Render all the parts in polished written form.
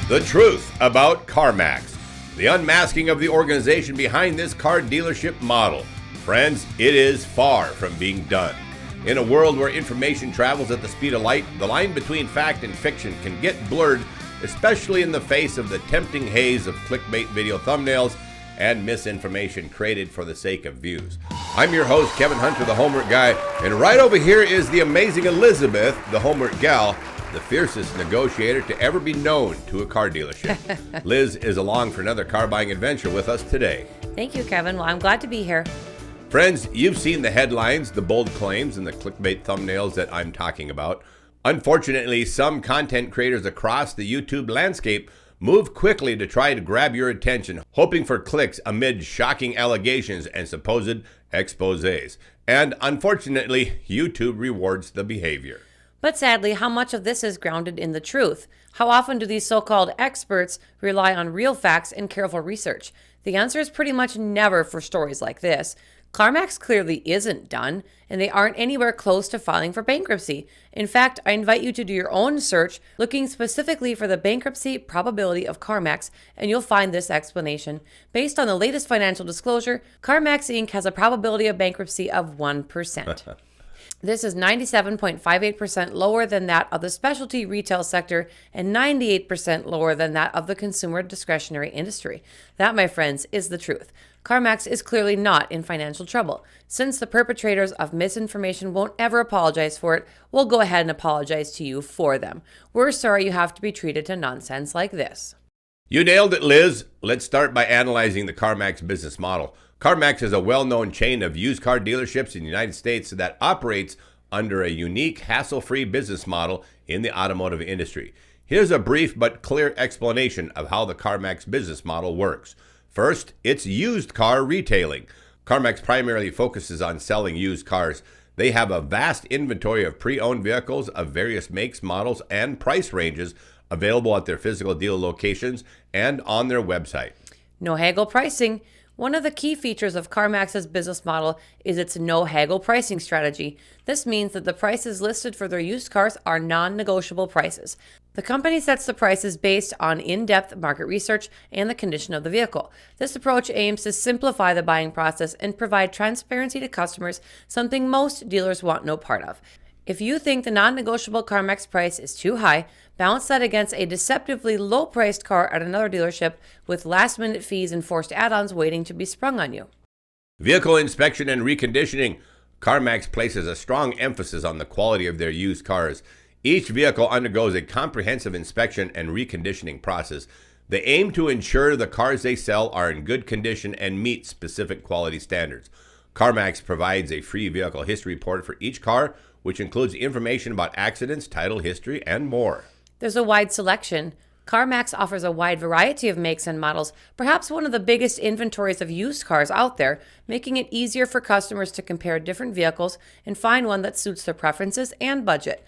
The truth about CarMax. The unmasking of the organization behind this car dealership model. Friends, it is far from being done. In a world where information travels at the speed of light, the line between fact and fiction can get blurred, especially in the face of the tempting haze of clickbait video thumbnails and misinformation created for the sake of views. I'm your host, Kevin Hunter, the Homework Guy, and right over here is the amazing Elizabeth, the Homework Gal, the fiercest negotiator to ever be known to a car dealership. Liz is along for another car buying adventure with us today. Thank you, Kevin. Well, I'm glad to be here. Friends, you've seen the headlines, the bold claims, and the clickbait thumbnails that I'm talking about. Unfortunately, some content creators across the YouTube landscape move quickly to try to grab your attention, hoping for clicks amid shocking allegations and supposed exposés. And unfortunately, YouTube rewards the behavior. But sadly, how much of this is grounded in the truth? How often do these so-called experts rely on real facts and careful research? The answer is pretty much never for stories like this. CarMax clearly isn't done, and they aren't anywhere close to filing for bankruptcy. In fact, I invite you to do your own search, looking specifically for the bankruptcy probability of CarMax, and you'll find this explanation. Based on the latest financial disclosure, CarMax Inc. has a probability of bankruptcy of 1%. This is 97.58% lower than that of the specialty retail sector and 98% lower than that of the consumer discretionary industry. That, my friends, is the truth. CarMax is clearly not in financial trouble. Since the perpetrators of misinformation won't ever apologize for it, we'll go ahead and apologize to you for them. We're sorry you have to be treated to nonsense like this. You nailed it, Liz. Let's start by analyzing the CarMax business model. CarMax is a well-known chain of used car dealerships in the United States that operates under a unique, hassle-free business model in the automotive industry. Here's a brief but clear explanation of how the CarMax business model works. First, it's used car retailing. CarMax primarily focuses on selling used cars. They have a vast inventory of pre-owned vehicles of various makes, models, and price ranges available at their physical dealer locations and on their website. No haggle pricing. One of the key features of CarMax's business model is its no haggle pricing strategy. This means that the prices listed for their used cars are non-negotiable prices. The company sets the prices based on in-depth market research and the condition of the vehicle. This approach aims to simplify the buying process and provide transparency to customers, something most dealers want no part of. If you think the non-negotiable CarMax price is too high, balance that against a deceptively low-priced car at another dealership with last-minute fees and forced add-ons waiting to be sprung on you. Vehicle inspection and reconditioning. CarMax places a strong emphasis on the quality of their used cars. Each vehicle undergoes a comprehensive inspection and reconditioning process. They aim to ensure the cars they sell are in good condition and meet specific quality standards. CarMax provides a free vehicle history report for each car, which includes information about accidents, title history, and more. There's a wide selection. CarMax offers a wide variety of makes and models, perhaps one of the biggest inventories of used cars out there, making it easier for customers to compare different vehicles and find one that suits their preferences and budget.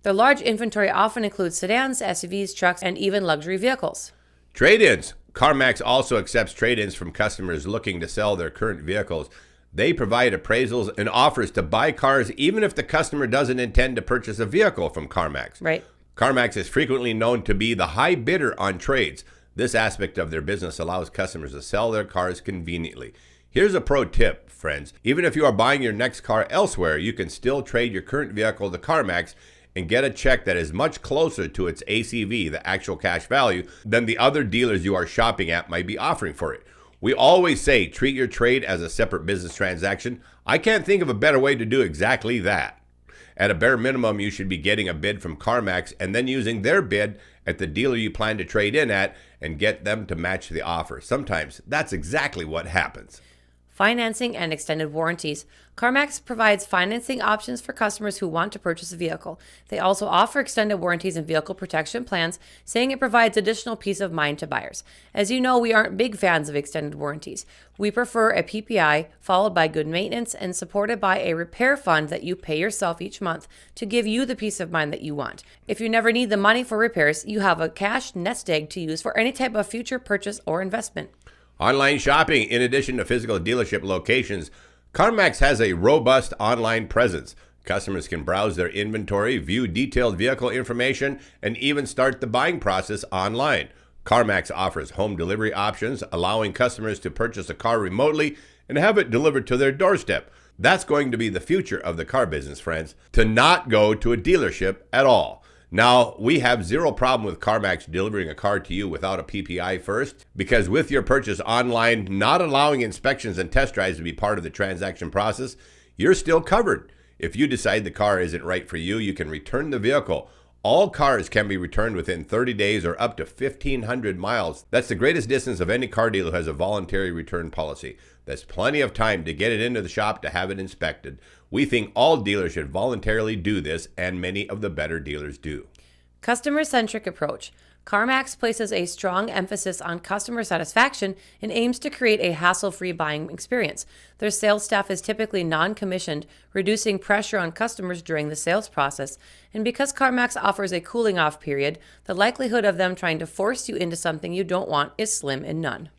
Their large inventory often includes sedans, SUVs, trucks, and even luxury vehicles. Trade-ins. CarMax also accepts trade-ins from customers looking to sell their current vehicles. They provide appraisals and offers to buy cars even if the customer doesn't intend to purchase a vehicle from CarMax. Right. CarMax is frequently known to be the high bidder on trades. This aspect of their business allows customers to sell their cars conveniently. Here's a pro tip, friends. Even if you are buying your next car elsewhere, you can still trade your current vehicle to CarMax and get a check that is much closer to its ACV, the actual cash value, than the other dealers you are shopping at might be offering for it. We always say treat your trade as a separate business transaction. I can't think of a better way to do exactly that. At a bare minimum, you should be getting a bid from CarMax and then using their bid at the dealer you plan to trade in at and get them to match the offer. Sometimes that's exactly what happens. Financing and extended warranties. CarMax provides financing options for customers who want to purchase a vehicle. They also offer extended warranties and vehicle protection plans, saying it provides additional peace of mind to buyers. As you know, we aren't big fans of extended warranties. We prefer a PPI followed by good maintenance and supported by a repair fund that you pay yourself each month to give you the peace of mind that you want. If you never need the money for repairs, you have a cash nest egg to use for any type of future purchase or investment. Online shopping. In addition to physical dealership locations, CarMax has a robust online presence. Customers can browse their inventory, view detailed vehicle information, and even start the buying process online. CarMax offers home delivery options, allowing customers to purchase a car remotely and have it delivered to their doorstep. That's going to be the future of the car business, friends, to not go to a dealership at all. Now, we have zero problem with CarMax delivering a car to you without a PPI first, because with your purchase online, not allowing inspections and test drives to be part of the transaction process, you're still covered. If you decide the car isn't right for you, you can return the vehicle. All cars can be returned within 30 days or up to 1,500 miles. That's the greatest distance of any car dealer who has a voluntary return policy. That's plenty of time to get it into the shop to have it inspected. We think all dealers should voluntarily do this, and many of the better dealers do. Customer-centric approach. CarMax places a strong emphasis on customer satisfaction and aims to create a hassle-free buying experience. Their sales staff is typically non-commissioned, reducing pressure on customers during the sales process. And because CarMax offers a cooling-off period, the likelihood of them trying to force you into something you don't want is slim and none.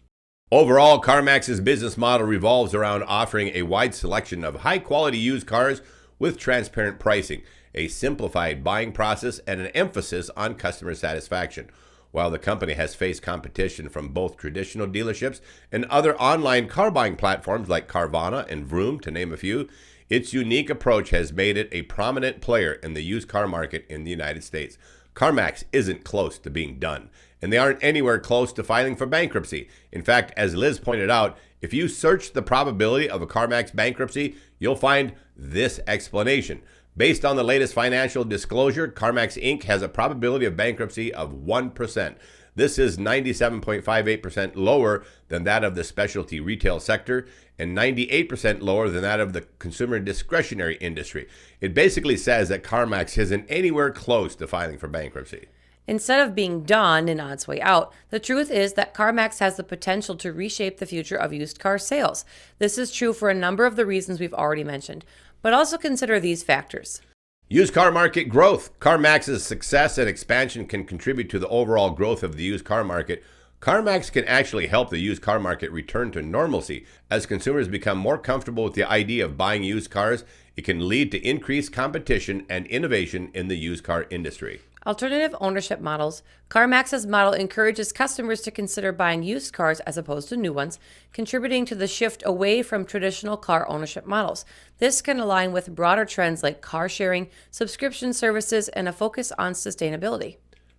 Overall, CarMax's business model revolves around offering a wide selection of high-quality used cars with transparent pricing, a simplified buying process, and an emphasis on customer satisfaction. While the company has faced competition from both traditional dealerships and other online car buying platforms like Carvana and Vroom, to name a few, its unique approach has made it a prominent player in the used car market in the United States. CarMax isn't close to being done, and they aren't anywhere close to filing for bankruptcy. In fact, as Liz pointed out, if you search the probability of a CarMax bankruptcy, you'll find this explanation. Based on the latest financial disclosure, CarMax Inc. has a probability of bankruptcy of 1%. This is 97.58% lower than that of the specialty retail sector and 98% lower than that of the consumer discretionary industry. It basically says that CarMax isn't anywhere close to filing for bankruptcy. Instead of being done and on its way out, the truth is that CarMax has the potential to reshape the future of used car sales. This is true for a number of the reasons we've already mentioned, but also consider these factors. Used car market growth. CarMax's success and expansion can contribute to the overall growth of the used car market. CarMax can actually help the used car market return to normalcy. As consumers become more comfortable with the idea of buying used cars, it can lead to increased competition and innovation in the used car industry. Alternative ownership models. CarMax's model encourages customers to consider buying used cars as opposed to new ones, contributing to the shift away from traditional car ownership models. This can align with broader trends like car sharing, subscription services, and a focus on sustainability.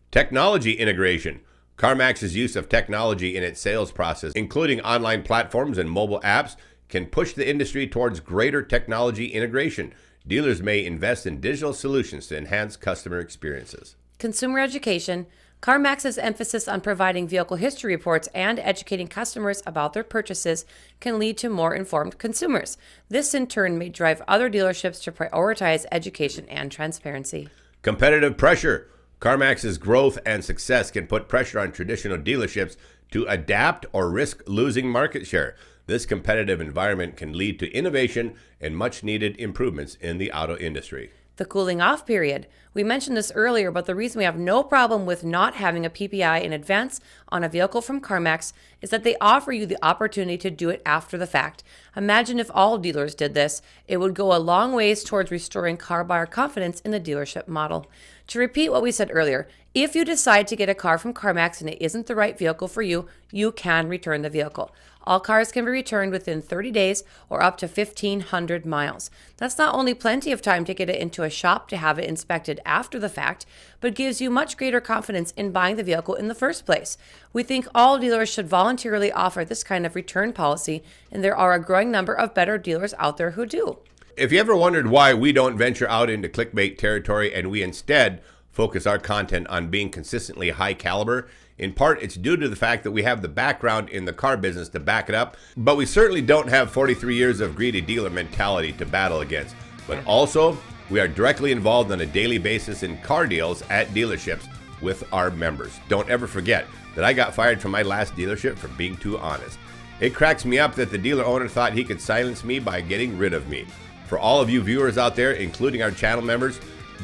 Technology integration. CarMax's use of technology in its sales process, including online platforms and mobile apps, can push the industry towards greater technology integration. Dealers may invest in digital solutions to enhance customer experiences. Consumer education. CarMax's emphasis on providing vehicle history reports and educating customers about their purchases can lead to more informed consumers. This, in turn, may drive other dealerships to prioritize education and transparency. Competitive pressure. CarMax's growth and success can put pressure on traditional dealerships to adapt or risk losing market share. This competitive environment can lead to innovation and much-needed improvements in the auto industry. The cooling off period. We mentioned this earlier, but the reason we have no problem with not having a PPI in advance on a vehicle from CarMax is that they offer you the opportunity to do it after the fact. Imagine if all dealers did this. It would go a long ways towards restoring car buyer confidence in the dealership model. To repeat what we said earlier, if you decide to get a car from CarMax and it isn't the right vehicle for you, you can return the vehicle. All cars can be returned within 30 days or up to 1,500 miles. That's not only plenty of time to get it into a shop to have it inspected after the fact, but gives you much greater confidence in buying the vehicle in the first place. We think all dealers should voluntarily offer this kind of return policy, and there are a growing number of better dealers out there who do. If you ever wondered why we don't venture out into clickbait territory and we instead focus our content on being consistently high caliber, in part, it's due to the fact that we have the background in the car business to back it up, but we certainly don't have 43 years of greedy dealer mentality to battle against. But also, we are directly involved on a daily basis in car deals at dealerships with our members. Don't ever forget that I got fired from my last dealership for being too honest. It cracks me up that the dealer owner thought he could silence me by getting rid of me. For all of you viewers out there, including our channel members,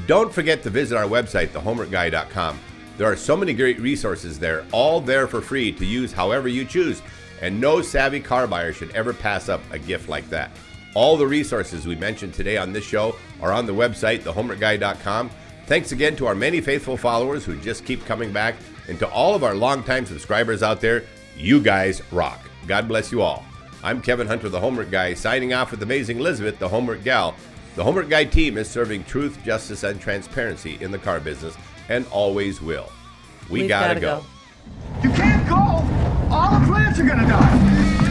don't forget to visit our website, thehomeworkguy.com. There are so many great resources there, all there for free to use however you choose, and no savvy car buyer should ever pass up a gift like that. All the resources we mentioned today on this show are on the website, thehomeworkguy.com, Thanks again to our many faithful followers who just keep coming back, and to all of our longtime subscribers out there, you guys rock. God bless you all. I'm Kevin Hunter, the Homework Guy, signing off with amazing Elizabeth, the Homework Gal. The Homework Guy team is serving truth, justice, and transparency in the car business, and always will. We gotta go. You can't go! All the plants are gonna die!